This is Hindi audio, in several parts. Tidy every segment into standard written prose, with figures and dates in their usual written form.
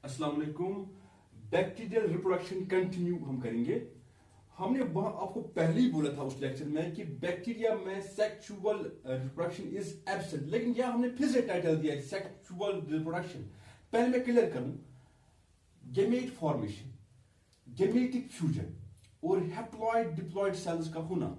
अस्सलाम वालेकुम। बैक्टीरियल रिप्रोडक्शन कंटिन्यू हम करेंगे। हमने वहां आपको पहले ही बोला था उस लेक्चर में कि बैक्टीरिया में सेक्सुअल रिप्रोडक्शन इज एब्सेंट, लेकिन यहां हमने फिर से टाइटल दिया है सेक्सुअल रिप्रोडक्शन। पहले मैं क्लियर करूं, गेमेट फॉर्मेशन, गेमेटिक फ्यूजन और हैप्लॉइड डिप्लॉइड सेल्स का होना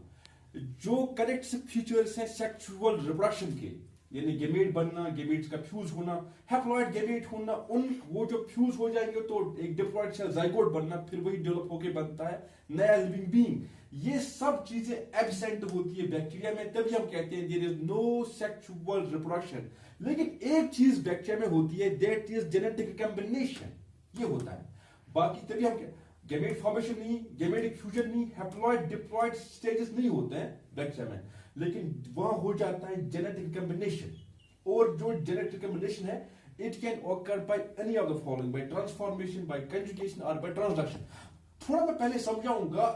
जो करेक्ट फीचर्स हैं सेक्सुअल रिप्रोडक्शन के, यानी गेमेट बनना, गेमेट्स का फ्यूज होना, हैप्लॉइड गेमेट होना, उन वो जो फ्यूज हो जाएंगे तो एक डिप्लॉइड सेल जाइगोट बनना, फिर वही डेवलप होके बनता है नया लिविंग बीइंग। ये सब चीजें एब्सेंट होती है बैक्टीरिया में, तभी हम कहते हैं there is no sexual reproduction. लेकिन एक चीज बैक्टीरिया में होती है, दैट इज जेनेटिक रिकॉम्बिनेशन। ये होता है, बाकी तभी हम गेमेट फॉर्मेशन नहीं, गेमेटिक फ्यूजन नहीं, हैप्लॉइड डिप्लॉइड स्टेजेस नहीं होते हैं बैक्टीरिया में, लेकिन वहां हो जाता है जेनेटिक रिकॉम्बिनेशन। और जो जेनेटिक रिकॉम्बिनेशन है, it can occur by any of the following, by transformation, by conjugation और बाय ट्रांसडक्शन। थोड़ा मैं पहले समझाऊंगा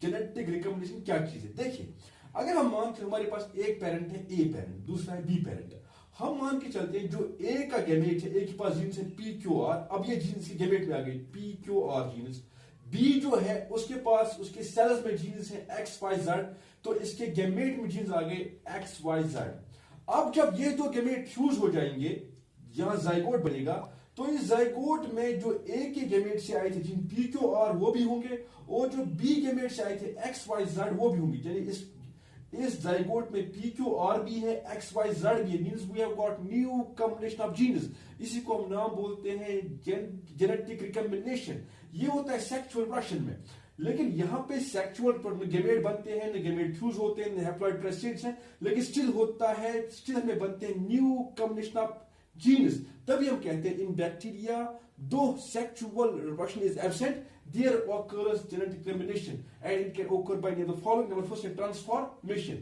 जेनेटिक रिकॉम्बिनेशन क्या चीज है। देखिए, अगर हम मानते हैं हमारे पास एक पेरेंट है ए पेरेंट, दूसरा है बी पेरेंट, हम मान के चलते हैं जो ए का गेमेट है, ए के पास जीन्स है पी क्यू आर, अब ये जीन्स के गेमेट में आ गई P Q R genes. B जो है उसके पास उसके सेल्स में जीन्स है एक्स वाई जेड, तो इसके गेमेट में जीन्स आ गए एक्स वाई जेड। अब जब ये दो गेमेट फ्यूज हो जाएंगे, यहां जाइगोट बनेगा, तो इस जाइगोट में जो ए के गेमेट से आए थे जीन पी क्यू आर वो भी होंगे, और जो बी गेमेट से आए थे एक्स वाई जेड वो भी होंगे। यानी इस जाइगोट में पी क्यू आर भी है, एक्स वाई जेड भी है, means we have got new combination of genes. इसी को हम नाम बोलते हैं जेनेटिक रिकॉम्बिनेशन। ये होता है सेक्सुअल रिप्रोडक्शन में। लेकिन यहां पे सेक्सुअल गेमेट बनते हैं, गेमेट फ्यूज होते हैं, हैप्लॉइड प्रेसिड्स हैं, लेकिन स्टिल होता है, स्टिल हमें बनते हैं न्यू कॉम्बिनेशन ऑफ जीन्स। तभी हम कहते हैं इन बैक्टीरिया दो sexual reproduction is absent, there occurs genetic recombination and it can occur by the following. Number first है ट्रांसफॉर्मेशन।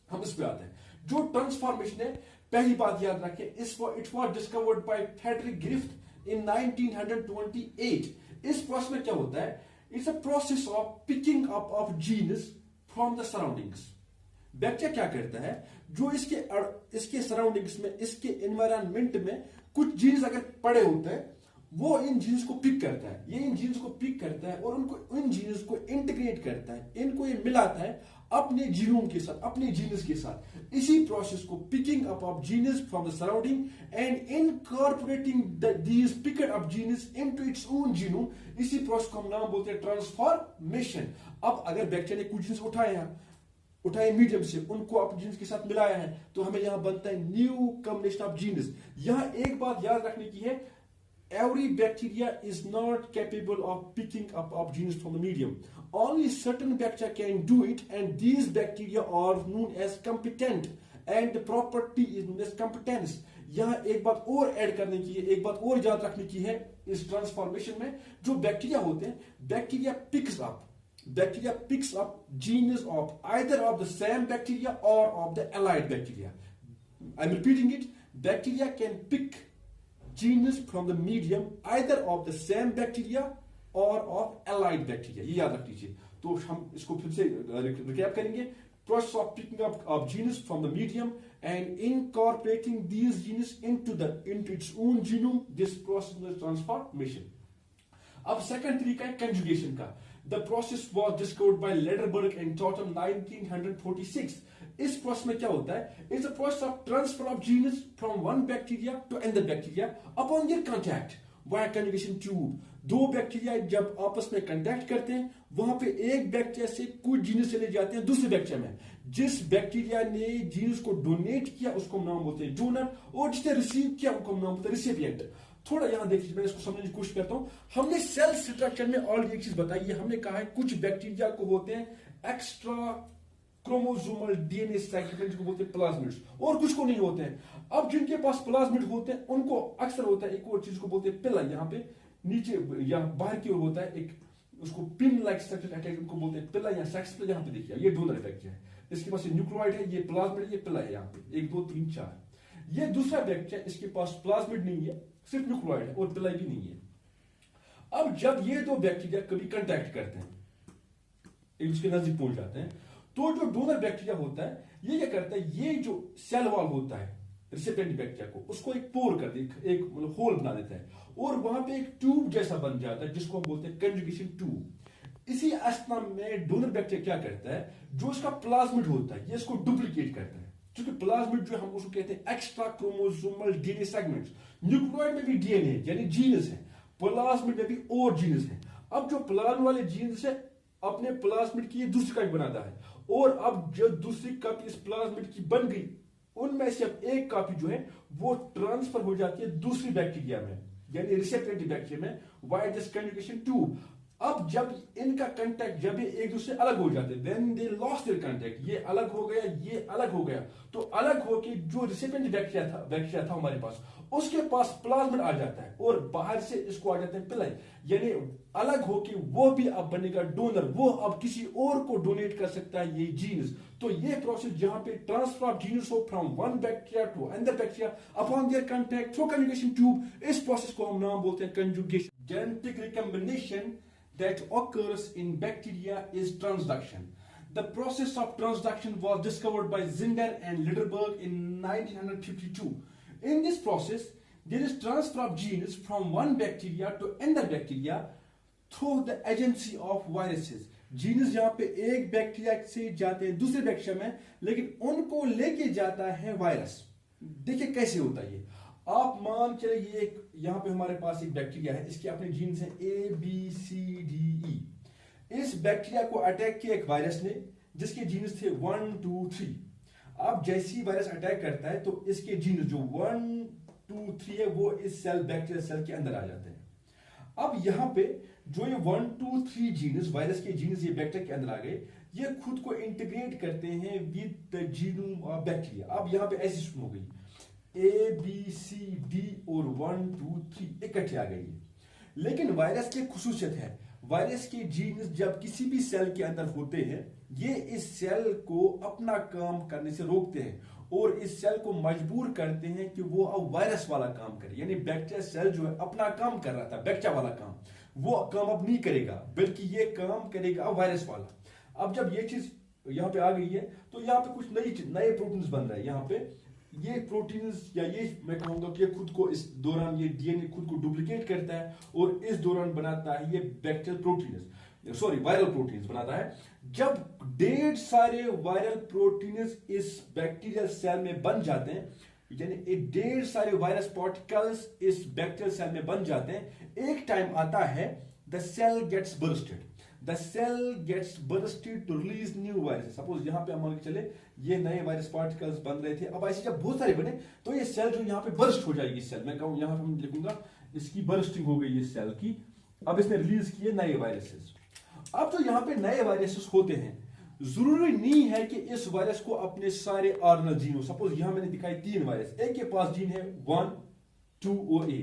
हम इस पे आते हैं। जो ट्रांसफॉर्मेशन है, पहली बात याद रखें, it was discovered by Frederick Griffith in 1928। इस प्रोसेस में क्या होता है? It's a process of picking up of genes from the surroundings. Bacteria क्या करता है, जो इसके सराउंडिंग्स में, इसके एनवायरनमेंट में कुछ जीन्स अगर पड़े होते हैं, वो इन जीन्स को पिक करता है। ये इन जीन्स को पिक करता है और उनको इन जीन्स को इंटीग्रेट करता है, इनको ये मिलाता है अपने जीनोम के साथ, अपने जीन्स के साथ। इसी प्रोसेस को picking up of genes from the surrounding and incorporating these picked up genes into its own genome, इसी प्रोसेस को हम नाम बोलते हैं ट्रांसफॉर्मेशन। अब अगर बैक्टीरिया ने कुछ जीन्स उठाए मीडियम से, उनको अपने जीन्स के साथ मिलाया है, तो हमें यहां बनता है न्यू कॉम्बिनेशन ऑफ जीन्स। यहां एक बात याद रखने की है, every bacteria is not capable of picking up of genes from the medium. Only certain bacteria can do it, and these bacteria are known as competent, and the property is known as competence. यहाँ एक बात और ऐड करने की है, एक बात और याद रखने की है इस ट्रांसफॉर्मेशन में। जो बैक्टीरिया होते हैं, bacteria picks up genes of either of the same bacteria or of the allied bacteria. I'm repeating it. Bacteria can pick genes from the medium either of the same bacteria or of allied bacteria. ये याद रख लीजिए। तो हम इसको फिर से रिकैप करेंगे। Process of picking up of genes from the medium and incorporating these genes into its own genome. This process is transformation. अब सेकंड तरीका है कंजुगेशन का। The process was discovered by Lederberg and Totten 1946. इस प्रोसेस में क्या होता है? It's a process of transfer of genes from one bacteria to another bacteria upon their contact via conjugation tube. दो बैक्टीरिया जब आपस में कंटैक्ट करते हैं, वहां पे एक बैक्टीरिया से कुछ जीन्स चले जाते हैं दूसरे बैक्टीरिया में। जिस बैक्टीरिया ने जीन्स को डोनेट किया उसको हम नाम बोलते हैं डोनर, और जिसने रिसीव किया उनको हम नाम बोलते हैं रिसिपिएंट। थोड़ा यहां देखिए, मैं इसको समझने की कोशिश करता हूं। हमने सेल स्ट्रक्चर में ऑलरेडी एक चीज बताई है, हमने कहा है कुछ बैक्टीरिया को होते हैं एक्स्ट्रा क्रोमोसोमल डीएनए सेगमेंट को बोलते हैं प्लाज्मिड्स, और कुछ को नहीं होते हैं। अब जिनके पास प्लाज्मिड होते हैं उनको अक्सर होता है एक और चीज को बोलते हैं पिला, यहाँ पे नीचे या बाहर की ओर होता है एक, उसको पिन लाइक स्ट्रक्चर अटैच, उनको बोलते हैं पिला या सेक्स पिला। यहाँ पे देखिए, ये डोनर इफेक्ट है, इसके पास न्यूक्लियोइड है, ये प्लाज्मिड, ये पिला है, यहाँ पे 1 2 3 4। ये दूसरा बैक्टीरिया, इसके पास प्लाज्मिड नहीं है, सिर्फ न्यूक्लियोइड है और पिलाई भी नहीं है। अब जब ये दो बैक्टीरिया कभी कंटैक्ट करते हैं, एक दूसरे के नजदीक पहुंच जाते हैं, तो जो डोनर बैक्टीरिया होता है ये क्या करता है, ये जो सेल वॉल होता है, रिसिपिएंट बैक्टीरिया को, उसको एक पोर कर दे, एक मतलब होल बना देता है और वहां पे एक ट्यूब जैसा बन जाता है जिसको हम बोलते हैं कंजुगेशन ट्यूब। इसी अवस्था में डोनर बैक्टीरिया क्या करता है, जो इसका प्लाज्मिड होता है ये इसको डुप्लीकेट करता है, क्योंकि प्लाज्मिड जो हम उसको कहते हैं extra chromosomal DNA segments. Nucleoid में भी डीएनए यानी जीनस है, प्लाज्मिड में भी और जीनस है। अब जो प्लाज्मिड वाले जीनस है अपने प्लाज्मिड की दूसरी कॉपी बनाता है, और अब जो दूसरी कॉपी इस प्लाज्मिड की बन गई उनमें से अब एक कॉपी जो है वो ट्रांसफर हो जाती है दूसरी बैक्टीरिया में यानी रिसेप्टेंट बैक्टीरिया में वाया दिस कंजुगेशन ट्यूब। अब जब इनका कांटेक्ट, जब ये एक दूसरे अलग हो जाते हैं, when they lost their contact, ये अलग हो गया, ये अलग हो गया, तो अलग होके जो रिसिपिएंट बैक्टीरिया था हमारे पास, उसके पास प्लाज्मिड आ जाता है और बाहर से इसको आ जाते हैं पिलाई, यानी अलग होके वो भी अब बनेगा डोनर, वो अब किसी और को डोनेट कर सकता है ये जीनस। तो ये प्रोसेस जहां पे ट्रांसफर ऑफ जीनस हो from one bacteria to another bacteria upon their contact through conjugation tube, इस प्रोसेस को हम नाम बोलते हैं conjugation. Genetic recombination that occurs in bacteria is transduction. The process of transduction was discovered by Zinder and Lederberg in 1952. In this process, there is transfer of genes from one bacteria to another bacteria through the agency of viruses. Genes यहाँ पे एक बैक्टीरिया से जाते हैं दूसरे बैक्टीरिया में, लेकिन उनको लेके जाता है वायरस। देखिए कैसे होता है ये। आप मान चले ये यहां पे हमारे पास एक बैक्टीरिया है, इसके अपने जीन्स हैं ABCDE। इस बैक्टीरिया को अटैक किया एक वायरस ने जिसके जीन्स थे 1 2 3। अब जैसे ही वायरस अटैक करता है तो इसके जीन्स जो 1 2 3 है वो इस सेल बैक्टीरिया सेल के अंदर आ जाते हैं। अब यहां पे जो ये 1 2 3 जीन्स, वायरस के जीन्स ये बैक्टीरिया के अंदर आ गए, ये खुद को इंटीग्रेट करते हैं with the genome of bacteria. अब यहां पे ऐसी सिस्टम हो गई ABCD और 1 2 3 इकट्ठे आ गई। लेकिन वायरस की खुसूसियत है, वायरस के जीन्स जब किसी भी सेल के अंदर होते हैं ये इस सेल को अपना काम करने से रोकते हैं और इस सेल को मजबूर करते हैं कि वो अब वायरस वाला काम करे। यानी बैक्टीरिया सेल जो है अपना काम कर रहा था बैक्टीरिया वाला काम, वो काम अब नहीं करेगा बल्कि ये काम करेगा अब वायरस वाला। अब जब ये चीज यहाँ पे आ गई है तो यहाँ पे कुछ नए प्रोटीन्स बन रहे हैं। यहाँ पे ये प्रोटीन्स या ये मैं कहूंगा कि खुद को इस दौरान ये डीएनए खुद को डुप्लीकेट करता है और इस दौरान बनाता है ये bacterial proteins, sorry viral proteins बनाता है। जब ढेर सारे वायरल प्रोटीन्स इस बैक्टीरियल सेल में बन जाते हैं, यानी ढेर सारे वायरस पार्टिकल्स इस बैक्टीरियल सेल में बन जाते हैं, एक टाइम आता है the cell gets bursted. The cell gets bursted to release new viruses. Suppose यहाँ पे हम मान के चले ये नए वायरस पार्टिकल्स बन रहे थे, अब ऐसे जब बहुत सारे बने तो ये सेल जो यहाँ पे बर्स्ट हो जाएगी। सेल मैं कहूँ यहाँ पे हम लिखूंगा इसकी बर्स्टिंग हो गई इस सेल की। अब इसने रिलीज किए नए वायरसेस। अब जो यहाँ पे नए वायरसेस होते हैं जरूरी नहीं है कि इस वायरस को अपने सारे ऑर्गेनल जीन हो। सपोज यहाँ मैंने दिखाई 3 वायरस, एक के पास जीन है 1 2 और A।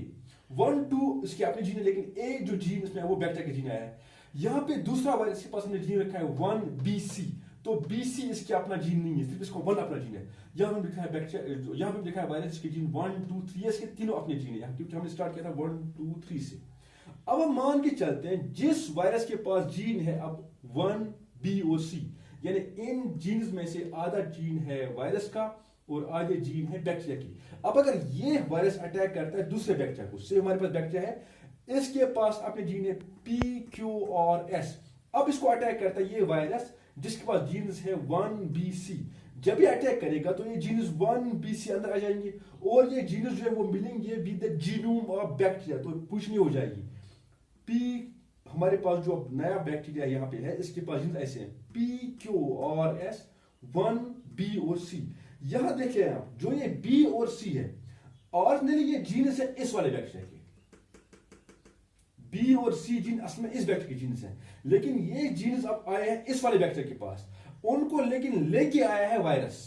1 2 इसके अपने जीन है, लेकिन A जो जीन इसमें है वो बैक्टीरिया के जीन आया है। यहां पे दूसरा वायरस के पास हमने जीन रखा है 1 BC, तो BC इसके अपना जीन नहीं है, सिर्फ इसको 1 अपना जीन है। यहां पे लिखा है बैक्टीरिया, यहां पे लिखा है वायरस के जीन 1 2 3, इसके तीनों अपने जीन है क्योंकि हमने स्टार्ट किया था 1 2 3 से। अब हम मान के चलते हैं जिस वायरस के पास जीन है अब 1 B और C, यानी इन जीन्स में से आधा जीन है वायरस का और आधे जीन है बैक्टीरिया की। अब अगर ये वायरस अटैक करता है दूसरे बैक्टीरिया को, से हमारे पास बैक्टीरिया है, इसके पास अपने जीन है P Q और S। अब इसको अटैक करता है ये वायरस जिसके पास जीन्स है 1 BC। जब ये अटैक करेगा तो ये जीन्स 1 BC अंदर आ जाएंगे और ये जीन्स जो है वो मिलेंगे with the genome of bacteria, तो पूछनी हो जाएगी। P हमारे पास जो नया बैक्टीरिया यहाँ पे है इसके पास जीन्स ऐसे हैं P Q और S 1 B और C। यहां देखिए आप जो ये B और C है ऑरिजिनली ये जीन्स है इस वाले बैक्टीरिया के, B और C जीन असल में इस बैक्टीरिया के जीन्स हैं, लेकिन ये जीन्स अब आए हैं इस वाले बैक्टीरिया के पास, उनको लेकिन लेके आया है वायरस।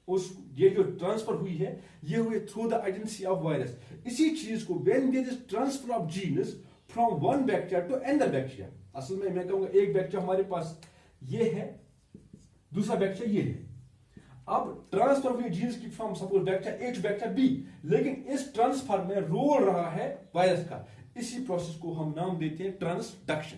उस ये जो ट्रांसफर हुई है ये हुई through the agency of virus. इसी चीज को when there is transfer of genes from one bacteria to another bacteria, असल में मैं कहूंगा एक बैक्टीरिया हमारे पास ये है, दूसरा बैक्टीरिया ये है। अब ट्रांसफर हुई जीन्स की from suppose bacteria A to bacteria B, लेकिन इस ट्रांसफर में रोल रहा है वायरस का। इसी प्रोसेस को हम नाम देते हैं ट्रांसडक्शन।